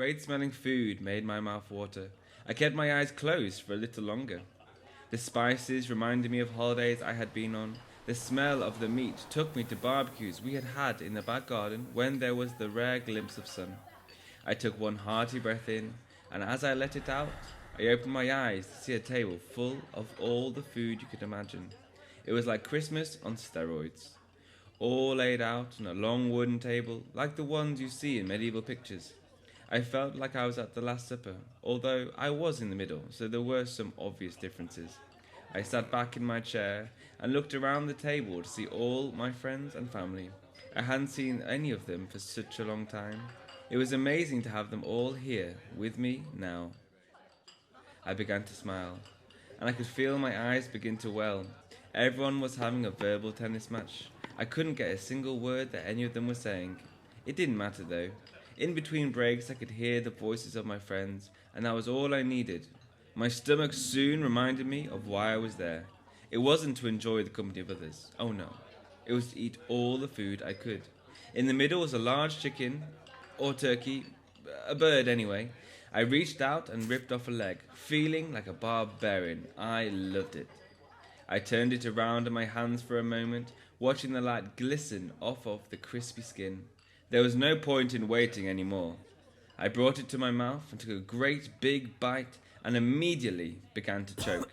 great smelling food made my mouth water. I kept my eyes closed for a little longer. The spices reminded me of holidays I had been on. The smell of the meat took me to barbecues we had had in the back garden when there was the rare glimpse of sun. I took one hearty breath in, and as I let it out, I opened my eyes to see a table full of all the food you could imagine. It was like Christmas on steroids, all laid out on a long wooden table like the ones you see in medieval pictures. I felt like I was at the Last Supper, although I was in the middle, so there were some obvious differences. I sat back in my chair and looked around the table to see all my friends and family. I hadn't seen any of them for such a long time. It was amazing to have them all here with me now. I began to smile, and I could feel my eyes begin to well. Everyone was having a verbal tennis match. I couldn't get a single word that any of them were saying. It didn't matter though. In between breaks I could hear the voices of my friends, and that was all I needed. My stomach soon reminded me of why I was there. It wasn't to enjoy the company of others. Oh no. It was to eat all the food I could. In the middle was a large chicken, or turkey, a bird anyway. I reached out and ripped off a leg, feeling like a barbarian. I loved it. I turned it around in my hands for a moment, watching the light glisten off of the crispy skin. There was no point in waiting anymore. I brought it to my mouth and took a great big bite and immediately began to choke.